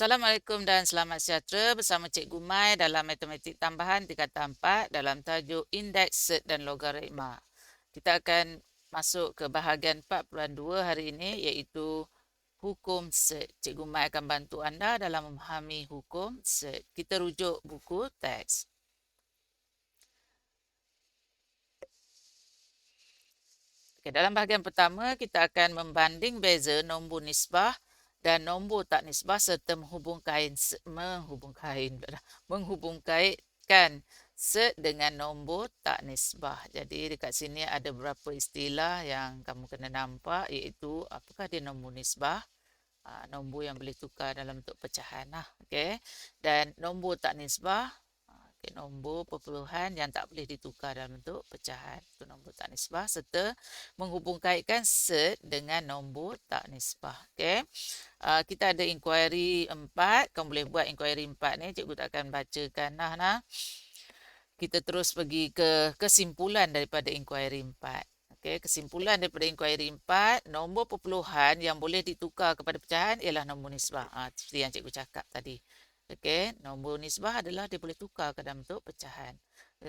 Assalamualaikum dan selamat sejahtera bersama Cikgu Mai dalam Matematik Tambahan tingkatan 4 dalam tajuk Indeks, Set dan Logaritma. Kita akan masuk ke bahagian 4.2 hari ini iaitu Hukum Set. Cikgu Mai akan bantu anda dalam memahami hukum set. Kita rujuk buku teks. Okay, dalam bahagian pertama, kita akan membanding beza nombor nisbah dan nombor tak nisbah serta menghubungkaitkan set dengan nombor tak nisbah. Jadi dekat sini ada beberapa istilah yang kamu kena nampak iaitu apakah dia nombor nisbah, nombor yang boleh tukar dalam bentuk pecahan lah. Okay. Dan nombor tak nisbah, nombor perpuluhan yang tak boleh ditukar dalam bentuk pecahan. Itu nombor tak nisbah serta menghubungkaitkan set dengan nombor tak nisbah. Okay. Kita ada inquiry 4. Kamu boleh buat inquiry 4 ni. Cikgu tak akan bacakan lah. Kita terus pergi ke kesimpulan daripada inquiry 4. Okay, kesimpulan daripada inquiry 4, nombor perpuluhan yang boleh ditukar kepada pecahan ialah nombor nisbah. Seperti yang cikgu cakap tadi. Okay, nombor nisbah adalah dia boleh tukar ke dalam bentuk pecahan.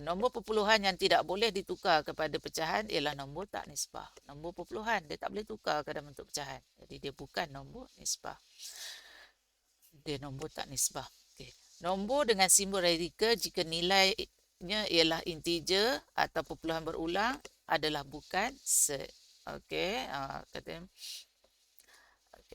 Nombor perpuluhan yang tidak boleh ditukar kepada pecahan ialah nombor tak nisbah. Nombor perpuluhan dia tak boleh tukar ke dalam bentuk pecahan. Jadi dia bukan nombor nisbah. Dia nombor tak nisbah. Okay. Nombor dengan simbol radikal jika nilainya ialah integer atau perpuluhan berulang adalah bukan set. Okey,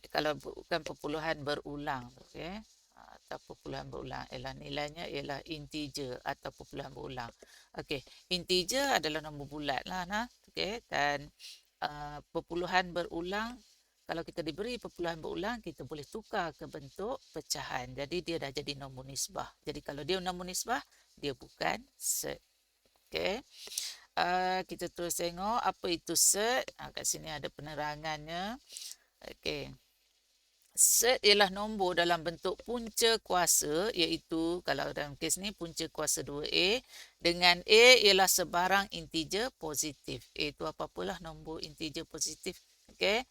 kalau bukan perpuluhan berulang, okey, atau perpuluhan berulang ialah nilainya ialah integer atau perpuluhan berulang. Okey, integer adalah nombor bulat lah, okey, dan perpuluhan berulang, kalau kita diberi perpuluhan berulang, kita boleh tukar ke bentuk pecahan. Jadi dia dah jadi nombor nisbah. Jadi kalau dia nombor nisbah, dia bukan set. Okey. Kita terus tengok apa itu set. Kat sini ada penerangannya. Okey. Set ialah nombor dalam bentuk punca kuasa, iaitu kalau dalam kes ni punca kuasa 2A dengan A ialah sebarang integer positif. A itu apa-apalah nombor integer positif. Okey.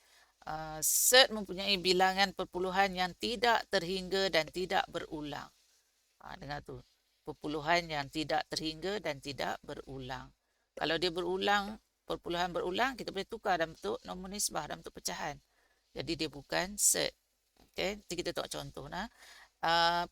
Set mempunyai bilangan perpuluhan yang tidak terhingga dan tidak berulang. Dengar tu. Perpuluhan yang tidak terhingga dan tidak berulang. Kalau dia berulang, perpuluhan berulang, kita boleh tukar dalam bentuk nombor nisbah, dalam bentuk pecahan. Jadi dia bukan set. Okay, nanti kita tengok contoh.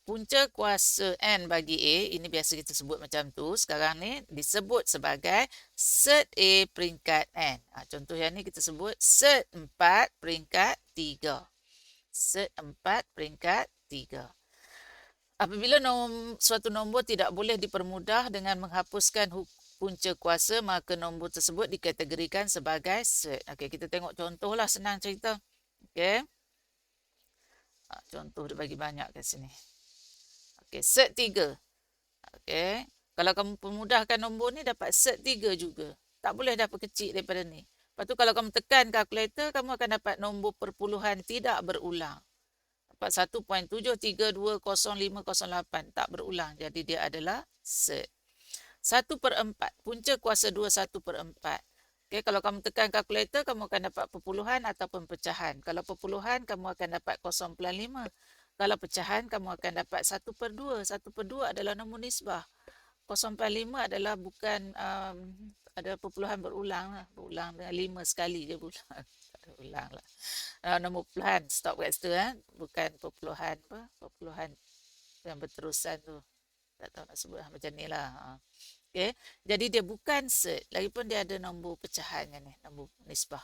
Punca kuasa N bagi A, ini biasa kita sebut macam tu. Sekarang ni disebut sebagai set A peringkat N. Contoh yang ni kita sebut set 4 peringkat 3. Set 4 peringkat 3. Apabila suatu nombor tidak boleh dipermudah dengan menghapuskan punca kuasa, maka nombor tersebut dikategorikan sebagai set. Okey, kita tengok contoh lah, senang cerita. Okey. Contoh dia bagi banyak kat sini. Okey, set 3. Okey. Kalau kamu permudahkan nombor ni, dapat set 3 juga. Tak boleh dapat kecil daripada ni. Lepas tu kalau kamu tekan kalkulator, kamu akan dapat nombor perpuluhan tidak berulang. Dapat 1.73200508. Tak berulang. Jadi dia adalah set. 1/4. Punca kuasa 2 1/4. Okay, kalau kamu tekan kalkulator, kamu akan dapat perpuluhan ataupun pecahan. Kalau perpuluhan, kamu akan dapat 0.5. Kalau pecahan, kamu akan dapat 1/2. 1/2 adalah nombor nisbah. 0.5 adalah bukan ada perpuluhan berulang lah. Berulang dengan 5 sekali je berulang. Ulang lah. Nombor perpuluhan. Stop kat situ. Bukan perpuluhan. Perpuluhan yang berterusan tu. Tak tahu nak sebut macam ni lah. Okay. Jadi dia bukan set. Lagipun dia ada nombor pecahan kan ni. Nombor nisbah.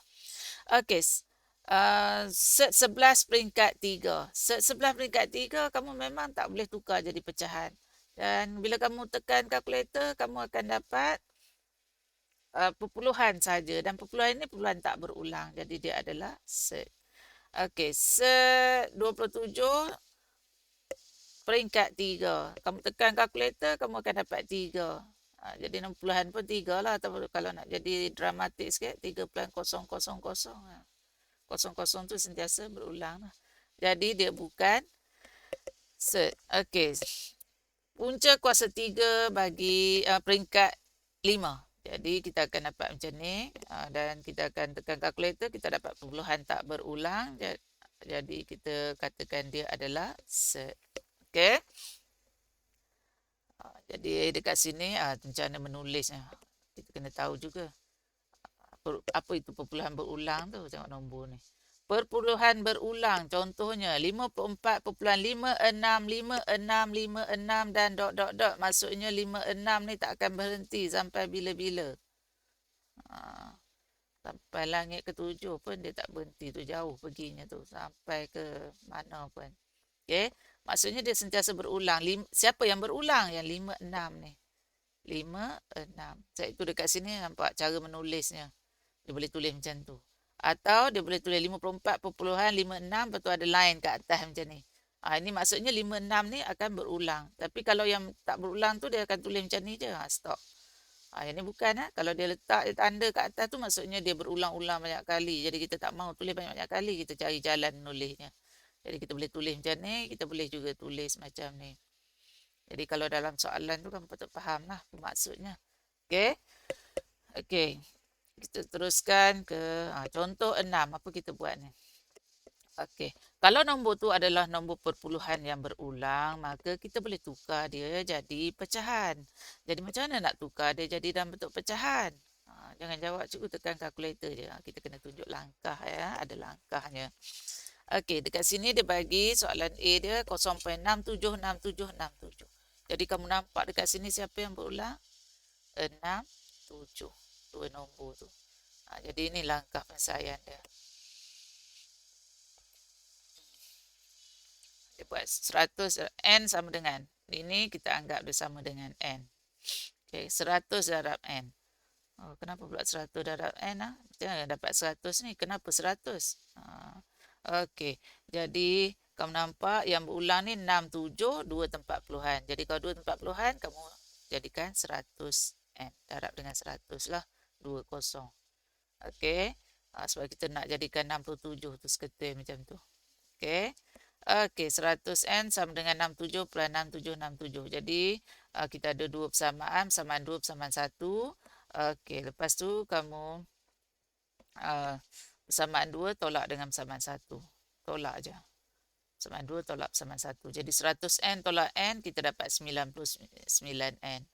Okay. Set 11 peringkat 3. Set 11 peringkat 3 kamu memang tak boleh tukar jadi pecahan. Dan bila kamu tekan kalkulator, kamu akan dapat perpuluhan saja. Dan perpuluhan ini perpuluhan tak berulang. Jadi dia adalah set. Okay. Set 27 peringkat 3. Kamu tekan kalkulator, kamu akan dapat 3. Jadi 60-an pun 3 lah. Atau kalau nak jadi dramatik sikit, 3.000. 00 tu sentiasa berulang lah. Jadi dia bukan set. Okey. Punca kuasa 3 bagi peringkat 5. Jadi kita akan dapat macam ni. Dan kita akan tekan kalkulator, kita dapat perpuluhan tak berulang. Jadi kita katakan dia adalah set. Okey. Jadi dekat sini macam mana menulisnya. Kita kena tahu juga. Apa itu perpuluhan berulang tu. Tengok nombor ni. Perpuluhan berulang. Contohnya 54.565656 dan dot. Maksudnya 56 ni tak akan berhenti sampai bila-bila. Sampai langit ke-7 pun dia tak berhenti tu. Jauh perginya tu. Sampai ke mana pun. Okay. Maksudnya dia sentiasa berulang. Siapa yang berulang? Yang 56 ni. 56. Sebab itu dekat sini nampak cara menulisnya. Dia boleh tulis macam tu. Atau dia boleh tulis 54.56. Lepas tu ada line kat atas macam ni. Ini maksudnya 56 ni akan berulang. Tapi kalau yang tak berulang tu dia akan tulis macam ni je. Stop. Yang ni bukan. Kalau dia letak tanda kat atas tu maksudnya dia berulang-ulang banyak kali. Jadi kita tak mahu tulis banyak-banyak kali. Kita cari jalan nulisnya. Jadi kita boleh tulis macam ni. Kita boleh juga tulis macam ni. Jadi kalau dalam soalan tu kan patut faham lah maksudnya. Okey. Okey. Kita teruskan ke contoh 6. Apa kita buat ni? Okey. Kalau nombor tu adalah nombor perpuluhan yang berulang, maka kita boleh tukar dia jadi pecahan. Jadi macam mana nak tukar dia jadi dalam bentuk pecahan? Jangan jawab cikgu tekan kalkulator je. Kita kena tunjuk langkah ya. Ada langkahnya. Okey, dekat sini dia bagi soalan A dia 0.676767. Jadi kamu nampak dekat sini siapa yang berulang? 6, 7. Dua nombor tu. Jadi ini langkah penyelesaian dia. Dia buat 100, N sama dengan. Ini kita anggap dia sama dengan N. Okey, 100 darab N. Kenapa pula 100 darab N? Jangan dapat 100 ni. Kenapa 100? Okey, jadi kamu nampak yang berulang ni 6, 7, 2 tempat puluhan. Jadi kalau 2 tempat puluhan, kamu jadikan 100 N. Darab dengan 100 lah. 20. Okey, sebab kita nak jadikan 67 tu seketul macam tu. Okey. Okey, 100N sama dengan 67 plus 6767. Jadi, kita ada dua persamaan 2 persamaan 1. Okey, lepas tu kamu persamaan 2 tolak dengan persamaan 1. Tolak je. Persamaan 2 tolak persamaan 1. Jadi 100N tolak N, kita dapat 99N.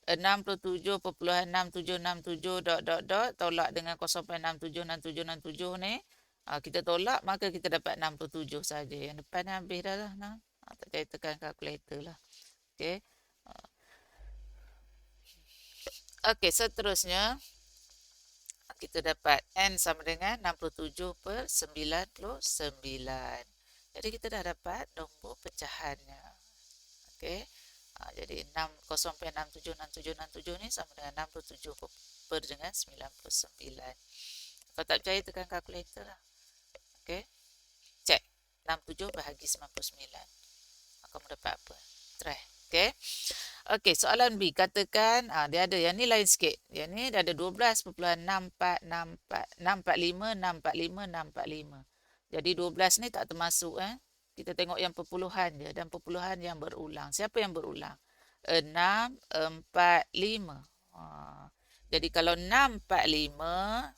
67.6767 dot tolak dengan 0.676767 ni. Kita tolak, maka kita dapat 67 saja. Yang depan ni habis dah lah. Tak payah tekan kalkulator lah. Okey. Okey, seterusnya. Kita dapat N sama dengan 67/99. Jadi kita dah dapat nombor pecahannya. Okey. Jadi 0.676767 ni sama dengan 67 per dengan 99. Kalau tak percaya tekan kalkulator lah. Okey. Cek. 67 bahagi 99. Kamu dapat apa? Try. Okey. Okey, soalan B. Katakan dia ada yang ni lain sikit. Yang ni dia ada 12.645. Jadi 12 ni tak termasuk Kita tengok yang perpuluhan je dan perpuluhan yang berulang. Siapa yang berulang? 6, 4, 5. Jadi kalau 6, 4, 5,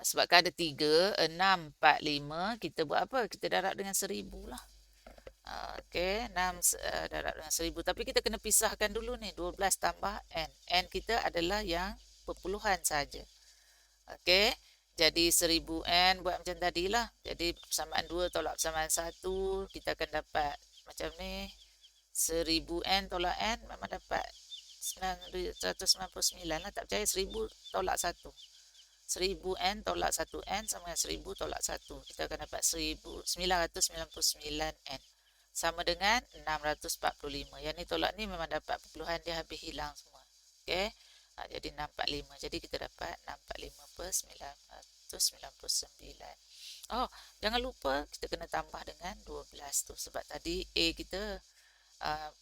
sebab kan ada 3, 6, 4, 5, kita buat apa? Kita darab dengan 1000 lah. Okey, 6 darab dengan 1000. Tapi kita kena pisahkan dulu ni. 12 tambah N. N kita adalah yang perpuluhan saja. Okey. Jadi 1000N buat macam tadilah. Jadi persamaan 2 tolak persamaan 1. Kita akan dapat macam ni. 1000N tolak N memang dapat 999 lah. Tak percaya 1000 tolak 1. 1000N tolak 1N sama dengan 1000 tolak 1. Kita akan dapat 999N. Sama dengan 645. Yang ni tolak ni memang dapat perpuluhan dia habis hilang semua. Okey. Jadi 645. Jadi kita dapat 645/999. Jangan lupa kita kena tambah dengan 12 tu. Sebab tadi A kita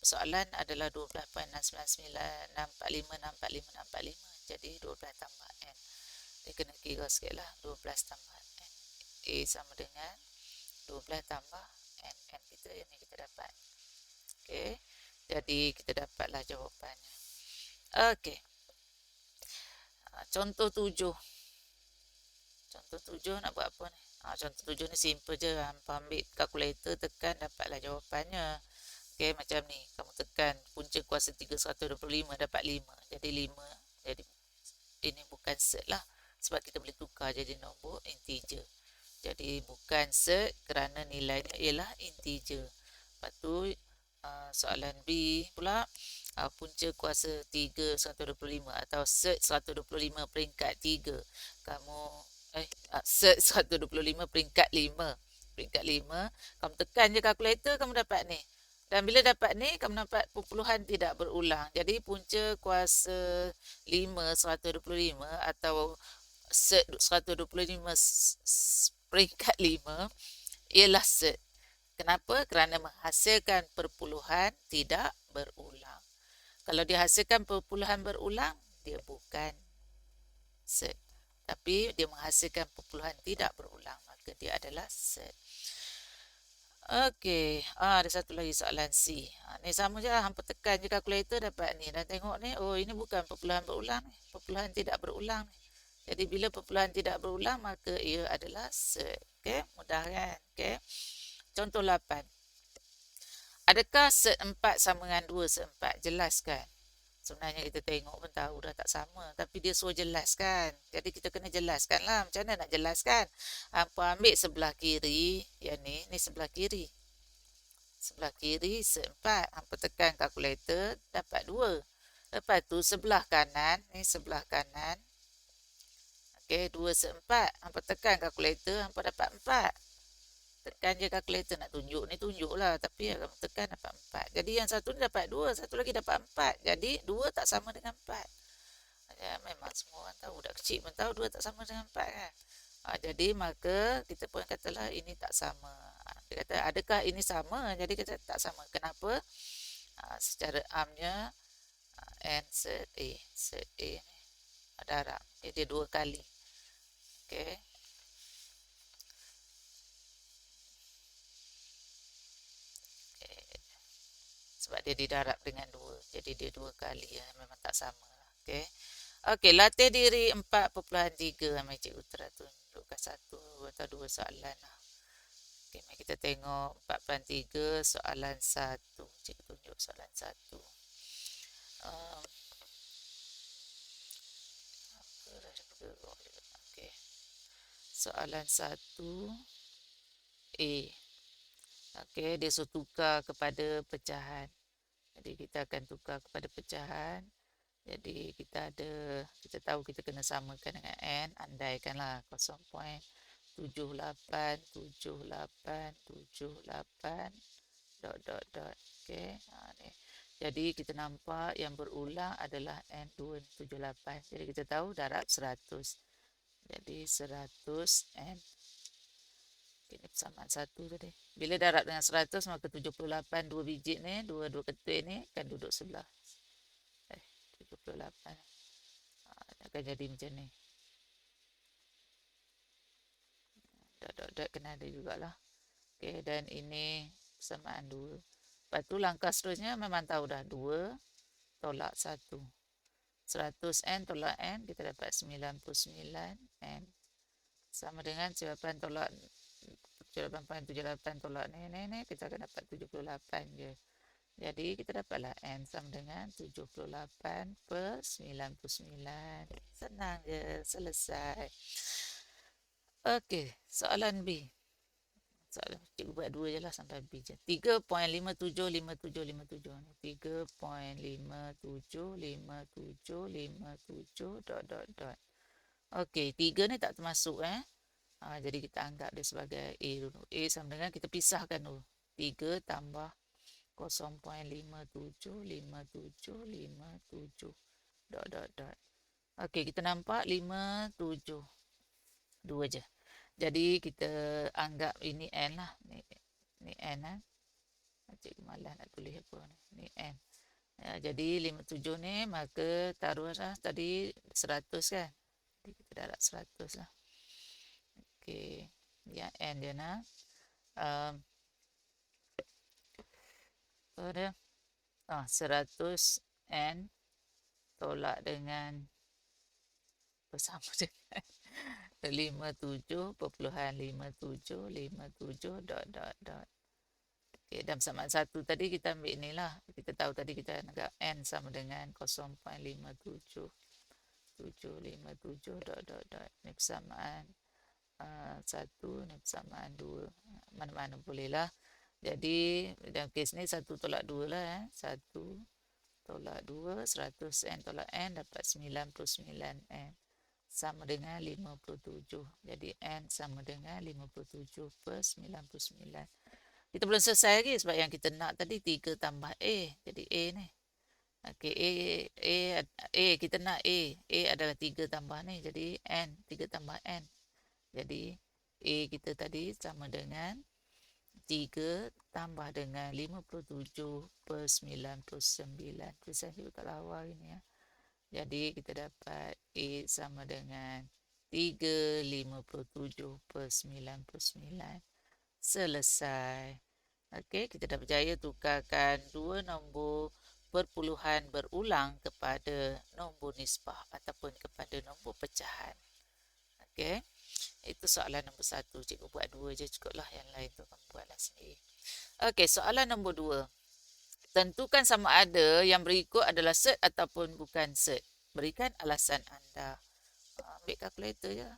soalan adalah 12.699/645. Jadi 12 tambah N. Dia kena kira sikit lah. 12 tambah N. A sama dengan 12 tambah N. N kita yang ni kita dapat. Okey. Jadi kita dapatlah jawapannya. Okey. Contoh 7. contoh 7 nak buat apa ni? Contoh 7 ni simple je. Hampa ambil kalkulator, tekan, dapatlah jawapannya. Okey, macam ni. Kamu tekan punca kuasa 3 125, dapat 5. Jadi 5. Jadi ini bukan set lah. Sebab kita boleh tukar jadi nombor integer. Jadi bukan set kerana nilainya ialah integer. Lepas tu soalan B pula, punca kuasa 3 125 atau set 125 peringkat 3. Kamu set 125 peringkat 5. Peringkat 5, kamu tekan je kalkulator, kamu dapat ni. Dan bila dapat ni, kamu dapat perpuluhan tidak berulang. Jadi punca kuasa 5 125 atau set 125 peringkat 5 ialah set. Kenapa? Kerana menghasilkan perpuluhan tidak berulang. Kalau dihasilkan perpuluhan berulang, dia bukan set. Tapi dia menghasilkan perpuluhan tidak berulang, maka dia adalah set. Okey, ada satu lagi soalan C. Ni sama je lah, hampa tekan je kalkulator dapat ni. Dan tengok ni, oh ini bukan perpuluhan berulang ni, perpuluhan tidak berulang ni. Jadi bila perpuluhan tidak berulang, maka ia adalah set. Okey, mudah kan? Okey. Contoh 8. Adakah set 4 sama dengan 2 set 4? Jelas kan? Sebenarnya kita tengok pun tahu dah tak sama. Tapi dia suruh jelaskan. Jadi kita kena jelaskan lah. Macam mana nak jelaskan? Hampa ambil sebelah kiri. Yang ni sebelah kiri. Sebelah kiri set 4. Hampa tekan kalkulator. Dapat 2. Lepas tu sebelah kanan. Ni sebelah kanan. Okey, 2 set 4. Hampa tekan kalkulator. Hampa dapat 4. Tekan je kalkulator nak tunjuk ni, tunjuklah. Tapi kamu tekan dapat 4. Jadi yang satu ni dapat 2, satu lagi dapat 4. Jadi 2 tak sama dengan 4. Ya, memang semua orang tahu, budak kecil pun tahu 2 tak sama dengan 4 kan. Jadi maka kita pun katalah ini tak sama. Dia kata adakah ini sama? Jadi kita tak sama. Kenapa? Secara amnya N set A. Set A ni darab. Dia 2 kali. Okey. Sebab dia didarab dengan 2. Jadi dia 2 kali ya. Memang tak sama lah. Okey. Okey, latih diri 4.3. Mari cikgu tunjukkan 1 atau 2 soalan lah. Okey, mari kita tengok 4.3 soalan 1. Cikgu tunjuk soalan 1. Okey. Soalan 1 A. Okey, dia suruh tukar kepada pecahan. Jadi kita akan tukar kepada pecahan. Jadi kita tahu kita kena samakan dengan N. Andaikanlah 0.787878 Okey. Ni. Jadi kita nampak yang berulang adalah N278. Jadi kita tahu darab 100. Jadi 100 N. Ini persamaan 1 tadi. Bila darab dengan 100, maka 78 2 biji ni, 2 ketul ni akan duduk sebelah. 78. Akan jadi macam ni. Dot kena ada jugalah. Okey, dan ini persamaan 2. Lepas tu langkah seterusnya memang tahu dah 2 tolak 1. 100N tolak N, kita dapat 99N. Sama dengan 78 tolak 78.78 tolak ni, kita akan dapat 78 je. Jadi kita dapatlah N sama dengan 78/99. Senang je, selesai. Okey, soalan B. Soalan cikgu buat 2 je lah sampai B je. 3.575757 ni. 3.575757 ... Okey, 3 ni tak termasuk jadi kita anggap dia sebagai A dulu. A sama dengan kita pisahkan dulu. 3 tambah 0.575757 ... Okey, kita nampak 57. 2 je. Jadi kita anggap ini N lah. Ni N lah. Cikgu malas nak tulis apa ni. Ni N. Jadi 57 ni maka taruhlah tadi 100 kan. Jadi kita darab 100 lah. Okey, yang N dia nak. Apa dia? 100 N tolak dengan bersama dengan 57.57 dot. Okay, dalam samaan 1 tadi kita ambil inilah. Kita tahu tadi kita nak N sama dengan 0.577 dot. Ini persamaan 1, ini persamaan 2. Mana-mana boleh lah. Jadi dalam kes ni 1 tolak 2 lah. 1 tolak 2, 100 N tolak N dapat 99N. Sama dengan 57. Jadi N sama dengan 57 per 99. Kita belum selesai lagi sebab yang kita nak tadi 3 tambah A. Jadi A ni. Okey, A kita nak A. A adalah 3 tambah ni. Jadi N, 3 tambah N. Jadi A kita tadi sama dengan 3 tambah dengan 57 per 99. Tulisan cikgu tak lawa ini ya. Jadi kita dapat A sama dengan 357 per 99. Selesai. Okey, kita dah berjaya tukarkan dua nombor perpuluhan berulang kepada nombor nisbah ataupun kepada nombor pecahan. Okey, itu soalan nombor 1. Cikgu buat 2 je cukuplah, yang lain tu kamu buatlah sendiri. Okey, soalan nombor 2. Tentukan sama ada yang berikut adalah set ataupun bukan set. Berikan alasan anda. Ambil kalkulator je.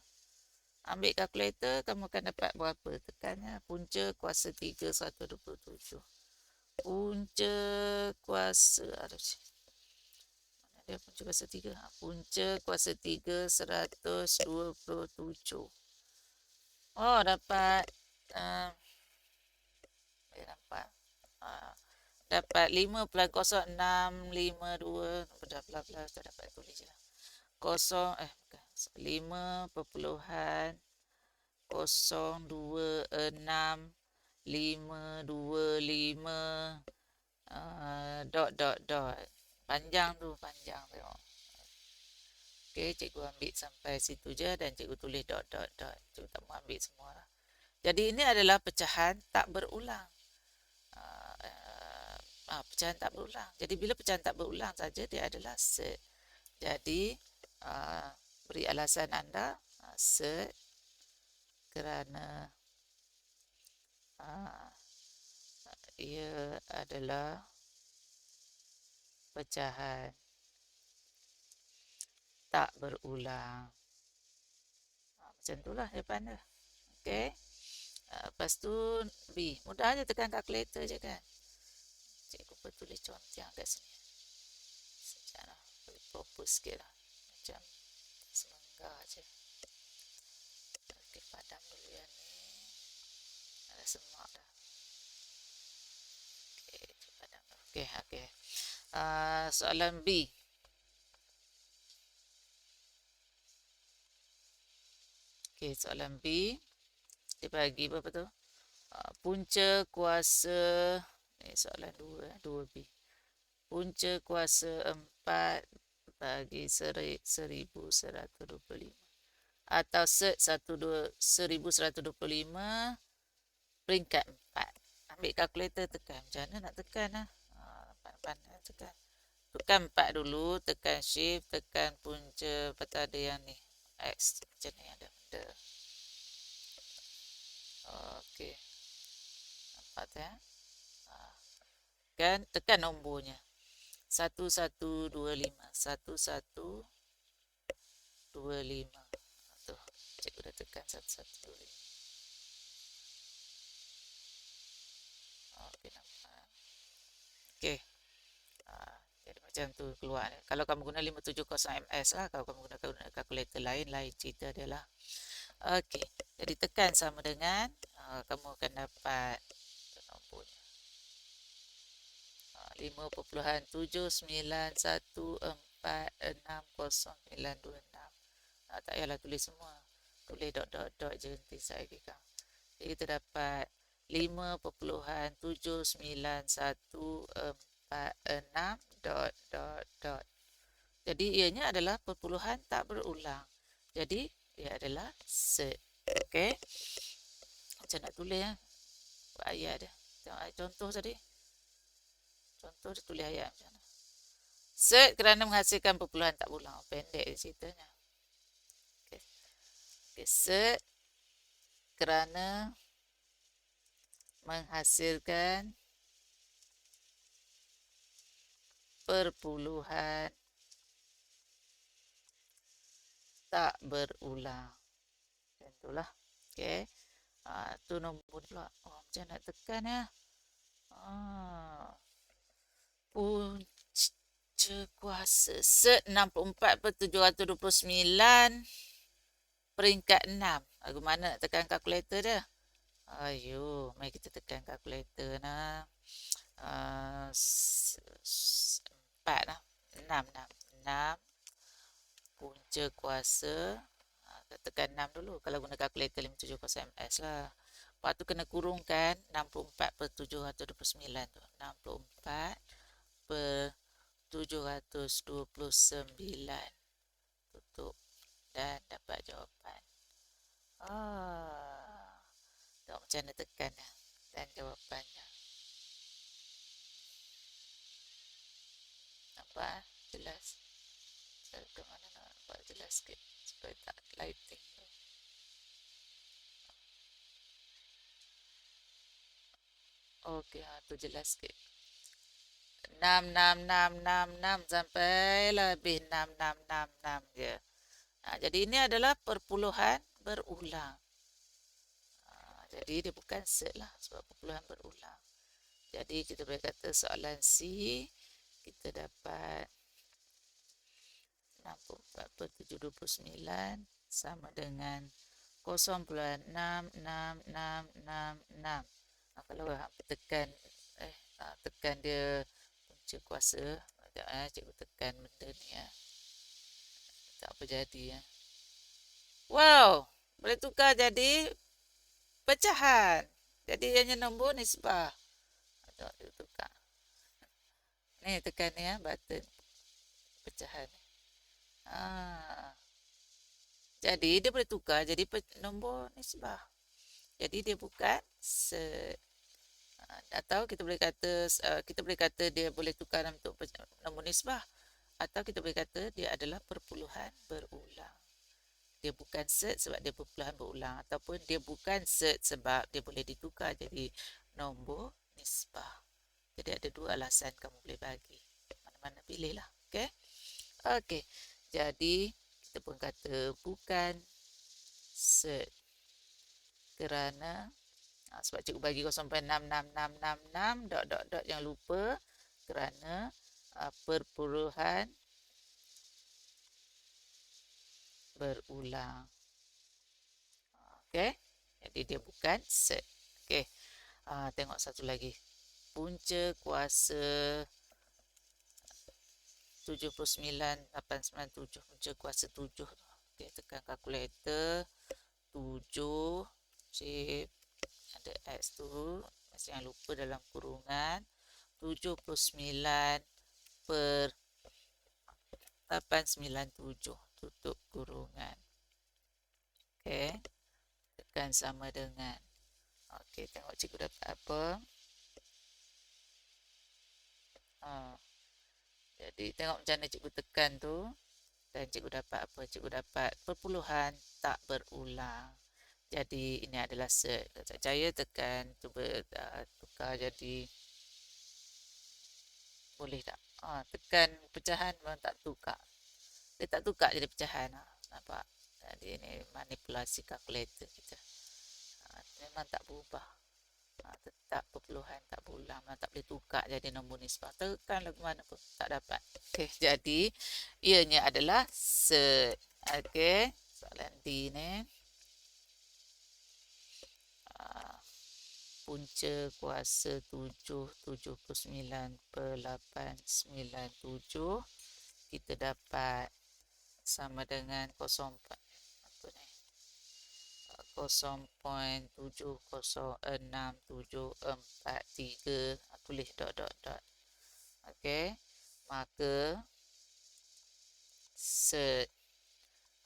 Ambil kalkulator, kamu akan dapat berapa? Tekannya punca kuasa 3, 127. Punca kuasa, mana dia punca kuasa 3? Punca kuasa 3, 127. Oh, dapat dapat 5.0652. Bla tak dapat tulis je lah. 5.026.525 dot. Panjang tengok. Okey, cikgu ambil sampai situ je dan cikgu tulis dot. Cikgu tak mau ambil semua lah. Jadi ini adalah pecahan tak berulang. Pecahan tak berulang. Jadi bila pecahan tak berulang saja dia adalah set. Jadi beri alasan anda set kerana ia adalah pecahan tak berulang. Macam itulah jawapan dia. Okey. Lepas tu B. Mudah je, tekan kalkulator je kan. Cikgu pun tulis contiang kat sini. Sekejap lah. Boleh proper sikit lah. Macam semenggah je. Okey, padam dulu yang ni. Ada semak dah. Okey, padam dulu. Okey. Soalan B. Okey, soalan B. Dia bagi apa tu? Punca kuasa, soalan 2B. Punca kuasa 4 bagi 1125. Atau set 1125 peringkat 4. Ambil kalkulator, tekan. Macam mana nak tekan lah? Pandai tekan. Tekan 4 dulu, tekan shift, tekan punca. Lepas tu ada yang ni. X. Macam ni ada benda. Okey. Nampak tu ya? Kan tekan nombornya. 1125. 1125. Tu. Cikgu dah tekan 1125. Okey, nampak. Okey. Jadi macam tu keluar. Kalau kamu guna 570 ms lah. Kalau kamu guna kalkulator lain cerita dia lah. Okey. Jadi tekan sama dengan kamu akan dapat nombornya 5.791460926. Tak payahlah tulis semua. Tulis dot je nanti saya kira. Jadi kita dapat 5.79146 dot. Jadi ianya adalah perpuluhan tak berulang. Jadi ia adalah set. Okey. Macam nak tulis ya. Buat ayat dia. Tengok contoh tadi. Contoh dia tulis ayat macam mana. Set kerana menghasilkan perpuluhan tak berulang. Pendek ceritanya. Okey. Okay, set kerana menghasilkan perpuluhan tak berulang. Macam itulah. Okey. Tu nombor pula. Oh, macam nak tekan ya. Punca kuasa set 64/729 peringkat 6. Bagaimana nak tekan kalkulator dia? Ayo, mari kita tekan kalkulator nah. 4 lah. 6. Punca kuasa. Tekan 6 dulu. Kalau guna kalkulator 570 ms lah. Lepas tu kena kurungkan 64/729 tu. 64/729. Tutup. Dan dapat jawapan. Tengok macam mana tekan dah. Dan jawapannya. Nampak? Jelas. Saya ke mana nak nampak jelas sikit. Supaya tak lighting tu. Okey, tu jelas sikit. 6 sampai lebih 6 je. Jadi ini adalah perpuluhan berulang. Jadi dia bukan set lah sebab perpuluhan berulang. Jadi kita boleh kata soalan C kita dapat 64/729 sama dengan 0.66666. Kalau tekan tekan dia punca kuasa. Sekejap cikgu tekan benda ni ya. Tak apa jadi ya. Wow, boleh tukar jadi pecahan. Jadi hanya nombor nisbah. Tengok dia tukar. Ni tekan ni ya button pecahan. Jadi dia boleh tukar jadi nombor nisbah. Jadi dia bukan set. Atau kita boleh kata dia boleh tukar untuk nombor nisbah, atau kita boleh kata dia adalah perpuluhan berulang. Dia bukan set sebab dia perpuluhan berulang, ataupun dia bukan set sebab dia boleh ditukar jadi nombor nisbah. Jadi ada dua alasan kamu boleh bagi. Mana-mana pilihlah. Okey. Jadi kita pun kata bukan set kerana sebab cikgu bagi 0.66666 dot jangan lupa, kerana perpuluhan berulang. Okey, jadi dia bukan set. Okey, tengok satu lagi. Punca kuasa 79,897. Punca kuasa 7. Okey, tekan kalkulator. 7 cip ada X tu, jangan lupa dalam kurungan 79/897, tutup kurungan. Okey, tekan sama dengan. Okey, tengok cikgu dapat apa. Jadi tengok macam mana cikgu tekan tu. Dan cikgu dapat apa? Cikgu dapat perpuluhan tak berulang. Jadi ini adalah set. Kalau tak percaya tekan, cuba tukar jadi, boleh tak? Tekan pecahan memang tak tukar. Dia tak tukar jadi pecahan. Nampak? Jadi ini manipulasi kalkulator kita. Memang tak berubah. Tetap perpuluhan tak berulang. Memang tak boleh tukar jadi nombor nisbah. Tekan lagu mana pun tak dapat. Okey, jadi ianya adalah set. Okey, soalan D ni. Punca kuasa 779/897 kita dapat sama dengan 0.7067443. Tulis dot. Okey, maka set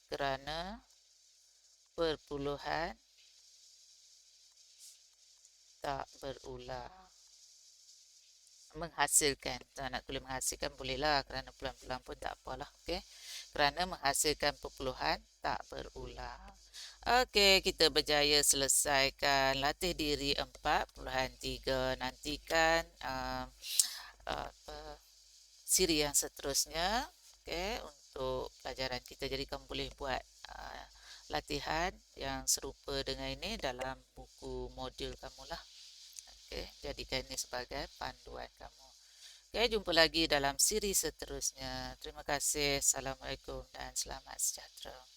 kerana perpuluhan tak berulang. menghasilkan. Nak tulis menghasilkan bolehlah, kerana pelan-pelan pun tak apalah. Okey. Kerana menghasilkan perpuluhan tak berulang. Okey, kita berjaya selesaikan latih diri 4.3. Nantikan siri yang seterusnya, okey, untuk pelajaran kita. Jadi kamu boleh buat latihan yang serupa dengan ini dalam buku modul kamu lah. Okey, jadikan ini sebagai panduan kamu. Okey, jumpa lagi dalam siri seterusnya. Terima kasih. Assalamualaikum dan selamat sejahtera.